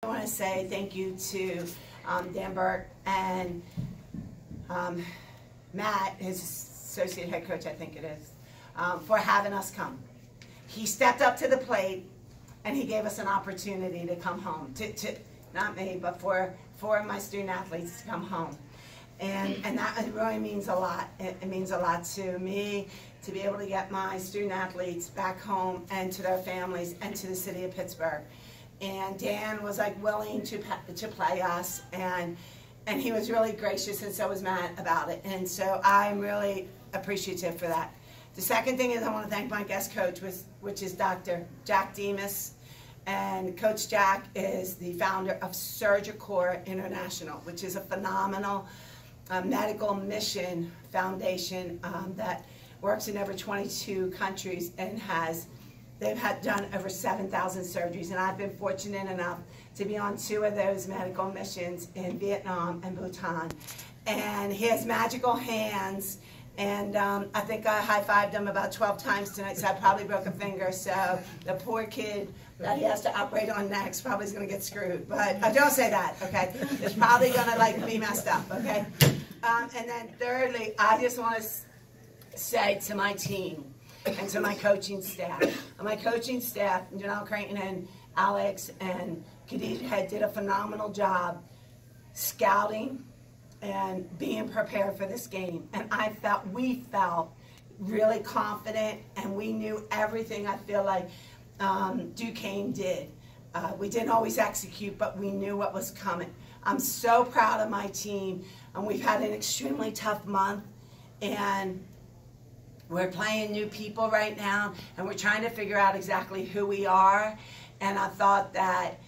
I want to say thank you to Dan Burke and Matt, his associate head coach, I think it is, for having us come. He stepped up to the plate and he gave us an opportunity to come home. Not me, but for my student athletes to come home. And that really means a lot. It means a lot to me to be able to get my student athletes back home and to their families and to the city of Pittsburgh. And Dan was like willing to play us, and he was really gracious, and so was Matt about it. And so I'm really appreciative for that. The second thing is I want to thank my guest coach, which is Dr. Jack Demas. And Coach Jack is the founder of Surgicorps International, which is a phenomenal medical mission foundation that works in over 22 countries and they've done over 7,000 surgeries. And I've been fortunate enough to be on 2 of those medical missions in Vietnam and Bhutan. And he has magical hands. And I think I high-fived him about 12 times tonight, so I probably broke a finger. So the poor kid that he has to operate on next probably is going to get screwed. But don't say that, okay? It's probably going to be messed up, okay? And then thirdly, I just want to say to my team and to my coaching staff. My coaching staff, Janelle Creighton and Alex and Khadija did a phenomenal job scouting and being prepared for this game. And we felt really confident, and we knew everything I feel like Duquesne did. We didn't always execute, but we knew what was coming. I'm so proud of my team, and we've had an extremely tough month, and we're playing new people right now, and we're trying to figure out exactly who we are. And I thought that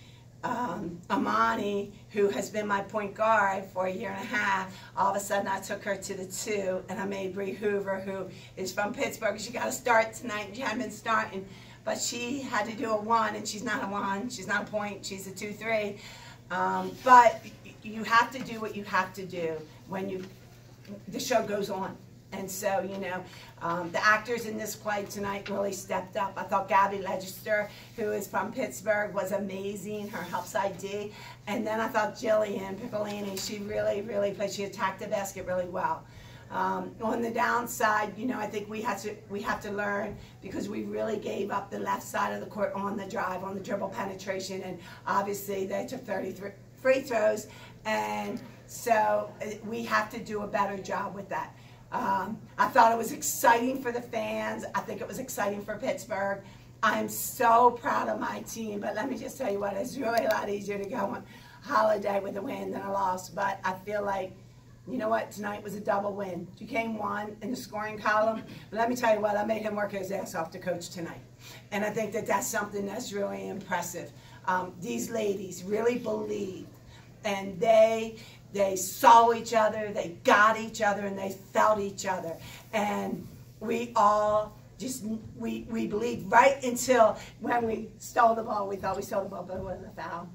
Amani, who has been my point guard for a year and a half, all of a sudden I took her to the 2, and I made Bree Hoover, who is from Pittsburgh. She got to start tonight, and she hadn't been starting, but she had to do a 1, and she's not a 1, she's not a point, she's a 2-3. But you have to do what you have to do when the show goes on. And so, you know, the actors in this play tonight really stepped up. I thought Gabby Legister, who is from Pittsburgh, was amazing, her help side D. And then I thought Jillian Piccolini, she really, really played. She attacked the basket really well. On the downside, you know, I think we have to learn, because we really gave up the left side of the court on the drive, on the dribble penetration, and obviously they took 33 free throws, and so we have to do a better job with that. I thought it was exciting for the fans. I think it was exciting for Pittsburgh. I'm so proud of my team, but let me just tell you what, it's really a lot easier to go on holiday with a win than a loss. But I feel like, you know what, tonight was a double win. Duquesne won in the scoring column, but let me tell you what, I made him work his ass off to coach tonight. And I think that that's something that's really impressive. These ladies really believed, and they saw each other, they got each other, and they felt each other. And we all we believed right until when we stole the ball. We thought we stole the ball, but it was a foul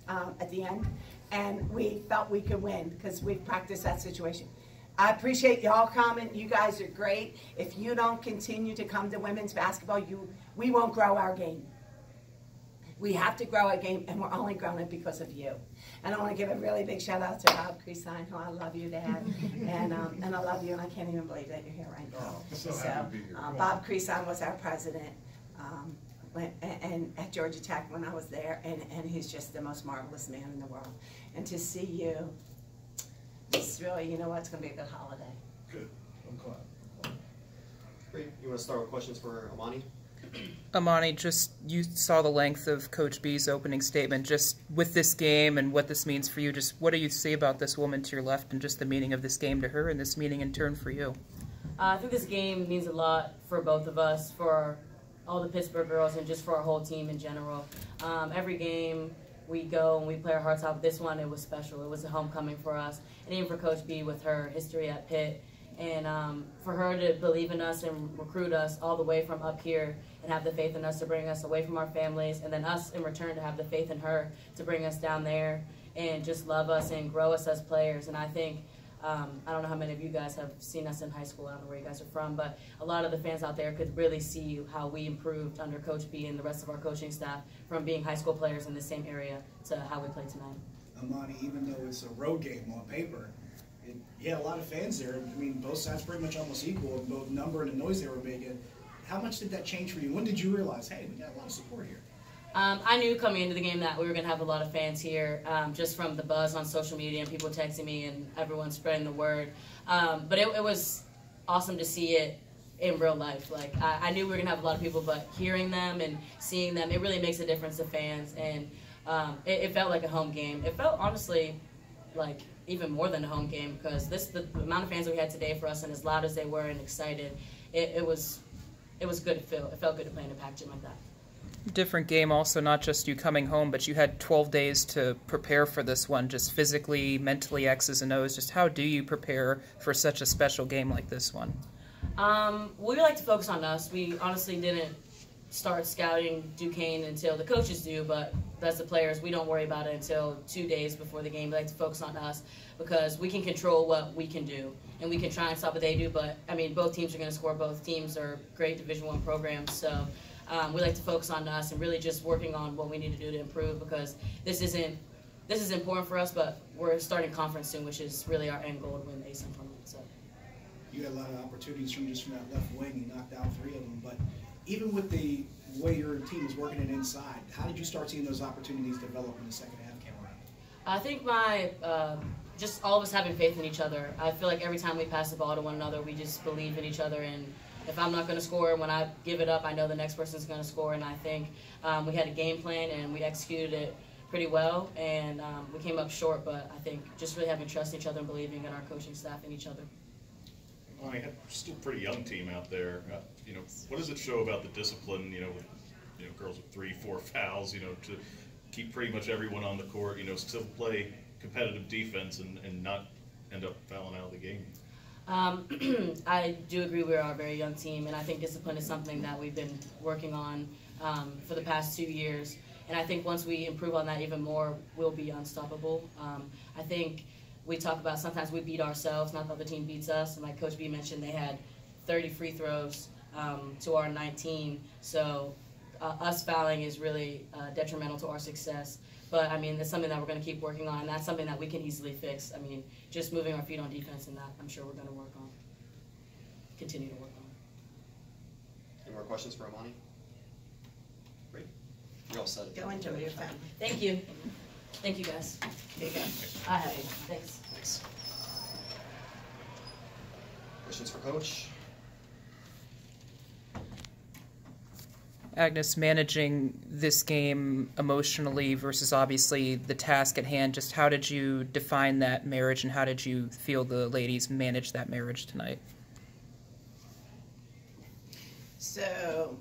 at the end. And we felt we could win because we practiced that situation. I appreciate y'all coming. You guys are great. If you don't continue to come to women's basketball, we won't grow our game. We have to grow our game, and we're only growing it because of you. And I want to give a really big shout out to Bob Creasine, who I love you, Dad, and I love you, and I can't even believe that you're here right now. So Bob Creasine was our president and at Georgia Tech when I was there, and he's just the most marvelous man in the world. And to see you, it's really, you know what, it's going to be a good holiday. Good. I'm glad. Great. You want to start with questions for Amani? Amani, just you saw the length of Coach B's opening statement. Just with this game and what this means for you, just what do you say about this woman to your left and just the meaning of this game to her and this meaning in turn for you? I think this game means a lot for both of us, for all the Pittsburgh girls, and just for our whole team in general. Every game we go and we play our hearts out. This one, it was special. It was a homecoming for us, and even for Coach B with her history at Pitt. And for her to believe in us and recruit us all the way from up here and have the faith in us to bring us away from our families, and then us in return to have the faith in her to bring us down there and just love us and grow us as players. And I think I don't know how many of you guys have seen us in high school. I don't know where you guys are from, but a lot of the fans out there could really see how we improved under Coach B and the rest of our coaching staff from being high school players in the same area to how we play tonight. Amani, even though it's a road game on paper, you had a lot of fans there. I mean, both sides pretty much almost equal, both number and the noise they were making. How much did that change for you? When did you realize, hey, we got a lot of support here? I knew coming into the game that we were going to have a lot of fans here, just from the buzz on social media and people texting me and everyone spreading the word. But it was awesome to see it in real life. Like, I knew we were going to have a lot of people, but hearing them and seeing them, it really makes a difference to fans. And it felt like a home game. It felt, honestly, like even more than a home game, because the amount of fans that we had today for us, and as loud as they were and excited, it was good to feel. It felt good to play in a packed gym like that. Different game also, not just you coming home, but you had 12 days to prepare for this one, just physically, mentally, X's and O's. Just how do you prepare for such a special game like this one? We like to focus on us. We honestly didn't start scouting Duquesne until the coaches do, but as the players, we don't worry about it until 2 days before the game. We like to focus on us because we can control what we can do, and we can try and stop what they do, but, I mean, both teams are going to score. Both teams are great Division I programs, so we like to focus on us and really just working on what we need to do to improve, because this is important for us, but we're starting conference soon, which is really our end goal, to win the ASUN tournament. So You had a lot of opportunities from that left wing. You knocked out 3 of them, but even with the way your team was working it inside, how did you start seeing those opportunities develop in the second half came around? I think just all of us having faith in each other. I feel like every time we pass the ball to one another, we just believe in each other, and if I'm not going to score, when I give it up, I know the next person's going to score, and I think we had a game plan, and we executed it pretty well, and we came up short, but I think just really having trust in each other and believing in our coaching staff and each other. Well, you had still a pretty young team out there. What does it show about the discipline, with girls with 3-4 fouls, to keep pretty much everyone on the court, still play competitive defense and not end up fouling out of the game? I do agree we are a very young team, and I think discipline is something that we've been working on for the past 2 years. And I think once we improve on that even more, we'll be unstoppable. I think we talk about sometimes we beat ourselves, not the other team beats us. And like Coach B mentioned, they had 30 free throws to our 19. So us fouling is really detrimental to our success. But, I mean, that's something that we're going to keep working on, and that's something that we can easily fix. I mean, just moving our feet on defense, and that I'm sure we're going to work on, continue to work on. Any more questions for Amani? Great. You're all set. Go enjoy your family. Thank you. Thank you, guys. There you go. I have it. Thanks. Thanks. Questions for Coach? Agnus, managing this game emotionally versus obviously the task at hand, just how did you define that marriage, and how did you feel the ladies manage that marriage tonight? So,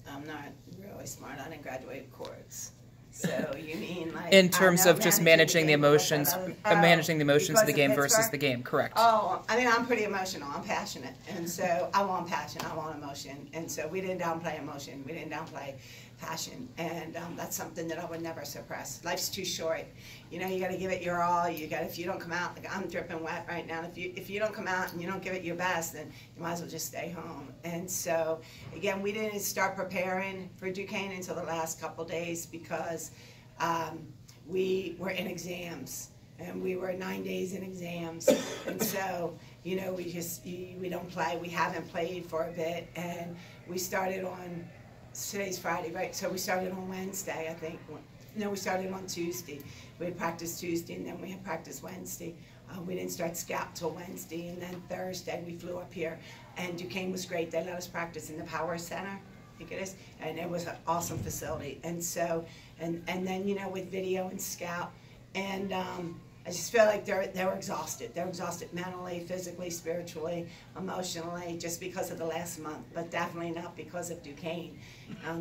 I'm not really smart. I didn't graduate courts. So you mean like in terms of just managing the game emotions, managing the emotions of the game versus the game, correct? Oh, I mean, I'm pretty emotional. I'm passionate, and so I want passion. I want emotion, and so we didn't downplay emotion. We didn't downplay passion, and that's something that I would never suppress. Life's too short. You got to give it your all. If you don't come out, like I'm dripping wet right now. If you don't come out and you don't give it your best, then you might as well just stay home. And so again, we didn't start preparing for Duquesne until the last couple days because we were in exams, and we were 9 days in exams, and so we don't play. We haven't played for a bit, and we started on today's Friday, right? So we started on Wednesday, I think. No, we started on Tuesday. We had practice Tuesday, and then we had practice Wednesday. We didn't start scout till Wednesday, and then Thursday we flew up here, and Duquesne was great. They let us practice in the Power Center, I think it is, and it was an awesome facility. And so, and then with video and scout, and I just feel like they were exhausted. They're exhausted mentally, physically, spiritually, emotionally, just because of the last month, but definitely not because of Duquesne.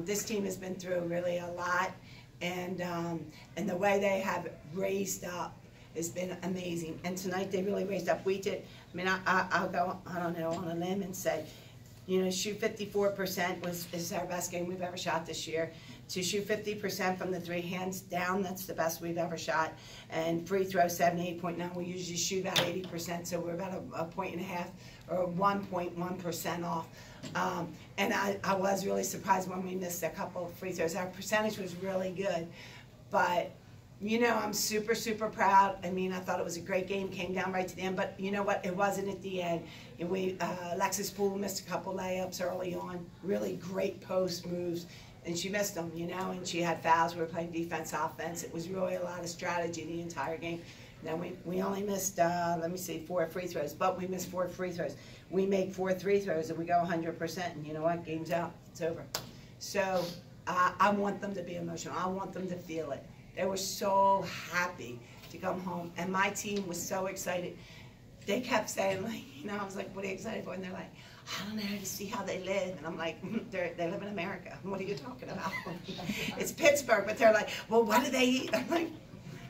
This team has been through really a lot, and the way they have raised up has been amazing. And tonight they really raised up. We did. I mean, I'll go, I don't know, on a limb and say, shoot 54% is our best game we've ever shot this year. to shoot 50% from the three, hands down, that's the best we've ever shot. And free throw, 78.9. We usually shoot about 80%, so we're about a 1.5 or 1.1% off. And I was really surprised when we missed a couple of free throws. Our percentage was really good. But, you know, I'm super, super proud. I mean, I thought it was a great game, came down right to the end. But you know what? It wasn't at the end. And Alexis Poole missed a couple layups early on. Really great post moves. And she missed them, you know, and she had fouls. We were playing defense, offense. It was really a lot of strategy the entire game. Then we only missed, 4 free throws, but we missed 4 free throws. We make 4 free throws and we go 100%, and you know what? Game's out. It's over. So I want them to be emotional. I want them to feel it. They were so happy to come home, and my team was so excited. They kept saying, like, you know, I was like, what are you excited for? And they're like, I don't know, to see how they live. And I'm like, they live in America. What are you talking about? It's Pittsburgh. But they're like, well, what do they eat? I'm like,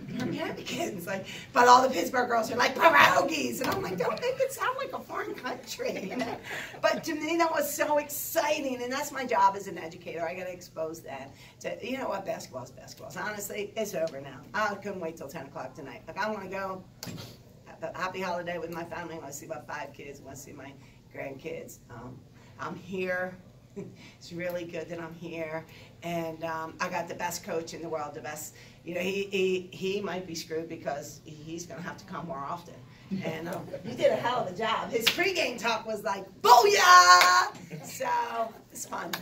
they're Americans. Like, but all the Pittsburgh girls are like, pierogies. And I'm like, don't make it sound like a foreign country, you know? But to me, that was so exciting. And that's my job as an educator. I got to expose that to, you know what, basketball's basketball. So honestly, it's over now. I couldn't wait till 10 o'clock tonight. Like, I want to go have a happy holiday with my family. I want to see about 5 kids. I want to see my grandkids. I'm here. It's really good that I'm here, and I got the best coach in the world. The best, you know. He might be screwed because he's going to have to come more often. And he did a hell of a job. His pregame talk was like, "Booyah!" So it's fun.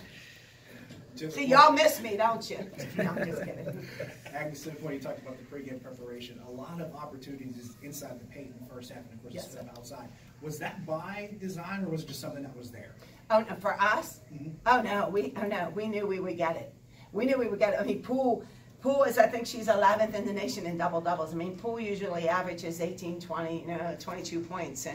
See, y'all miss me, don't you? No, I'm just kidding. Agnus, when you talked about the pregame preparation, a lot of opportunities inside the paint in the first half, and of course, yes, stuff outside. Was that by design, or was it just something that was there? Oh, no, for us? Mm-hmm. Oh no, we knew we would get it. We knew we would get it. I mean, Poole is, I think she's 11th in the nation in double doubles. I mean, Poole usually averages 18, 20, you know, 22 points,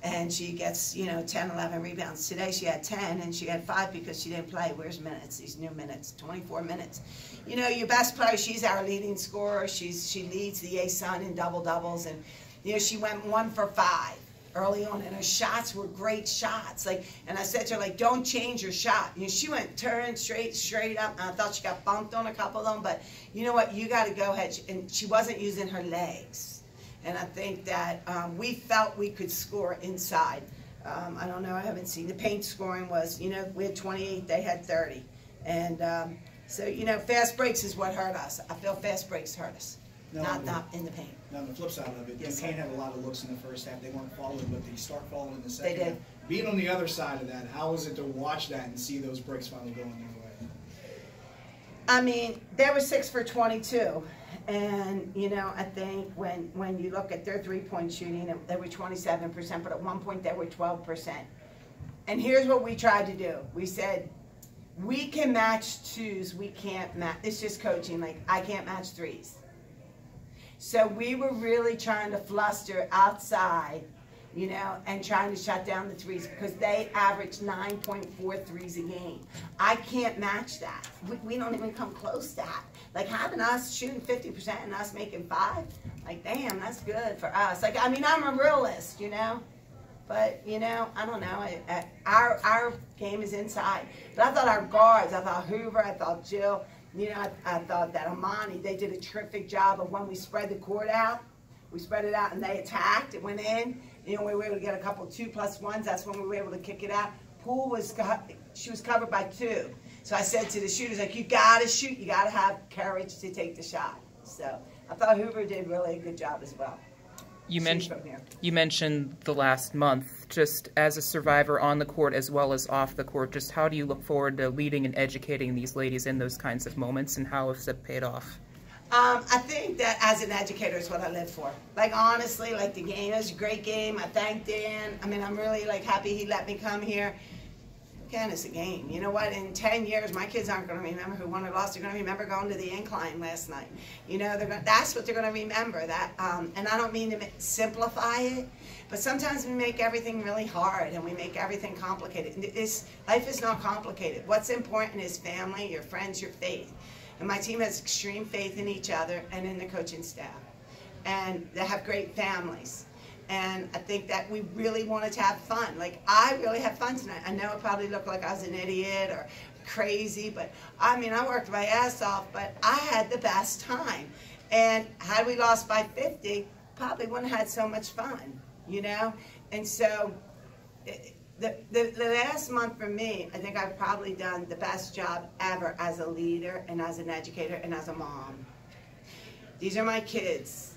and she gets, you know, 10, 11 rebounds. Today she had 10, and she had 5 because she didn't play. Where's minutes? These new minutes, 24 minutes. You know, your best player, she's our leading scorer. She leads the ASUN in double doubles, and you know, she went 1 for 5 early on, and her shots were great shots. Like, and I said to her, like, don't change your shot. You know, she went turned straight up, and I thought she got bumped on a couple of them, but you know what? You got to go ahead. And she wasn't using her legs. And I think that we felt we could score inside. I don't know, I haven't seen. The paint scoring was, you know, we had 28, they had 30. And so, you know, fast breaks is what hurt us. I feel fast breaks hurt us, not in the paint. Now, on the flip side of it, yes, Duquesne had a lot of looks in the first half. They weren't following, but they start following in the second They did. half. Being on the other side of that, how was it to watch that and see those breaks finally going their way? I mean, they were 6 for 22. And, you know, I think when you look at their three-point shooting, they were 27%, but at one point they were 12%. And here's what we tried to do. We said, we can match twos, we can't match, it's just coaching, like, I can't match threes. So we were really trying to fluster outside, you know, and trying to shut down the threes because they average 9.4 threes a game. I can't match that. We don't even come close to that. Like, having us shooting 50% and us making 5, like, damn, that's good for us. Like, I mean, I'm a realist, you know, but, you know, I don't know. Our game is inside. But I thought our guards, I thought Hoover, I thought Jill, you know, I thought that Amani, they did a terrific job of when we spread the court out. We spread it out and they attacked. It went in. You know, we were able to get a couple 2+1s. That's when we were able to kick it out. Poole she was covered by 2. So I said to the shooters, like, you got to shoot. You got to have courage to take the shot. So I thought Hoover did really a good job as well. You mentioned the last month, just as a survivor on the court as well as off the court, just how do you look forward to leading and educating these ladies in those kinds of moments, and how has it paid off? I think that as an educator is what I live for. Like, honestly, like, the game is a great game. I thank Dan. I mean, I'm really, like, happy he let me come here. Again, it's a game. You know what? In 10 years, my kids aren't going to remember who won or lost. They're going to remember going to the incline last night. You know, that's what they're going to remember. That, and I don't mean to simplify it, but sometimes we make everything really hard and we make everything complicated. Life is not complicated. What's important is family, your friends, your faith. And my team has extreme faith in each other and in the coaching staff. And they have great families. And I think that we really wanted to have fun. Like, I really had fun tonight. I know it probably looked like I was an idiot, crazy, but I mean, I worked my ass off, but I had the best time. And had we lost by 50, probably wouldn't have had so much fun, you know? And so the last month for me, I think I've probably done the best job ever as a leader and as an educator and as a mom. These are my kids.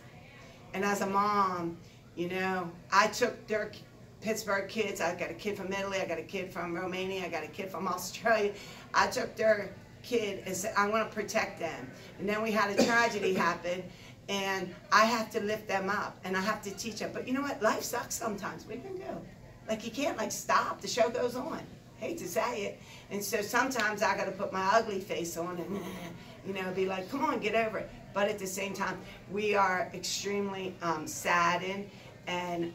And as a mom, you know, I took their Pittsburgh kids. I got a kid from Italy. I got a kid from Romania. I got a kid from Australia. I took their kid and said, I want to protect them. And then we had a tragedy happen, and I have to lift them up, and I have to teach them. But you know what? Life sucks sometimes. What are you going to do? Like, you can't, like, stop. The show goes on. Hate to say it. And so sometimes I got to put my ugly face on and, you know, be like, come on, get over it. But at the same time, we are extremely saddened, and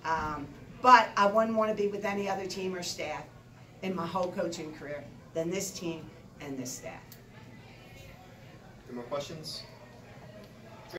but I wouldn't want to be with any other team or staff in my whole coaching career than this team and this staff. Any more questions?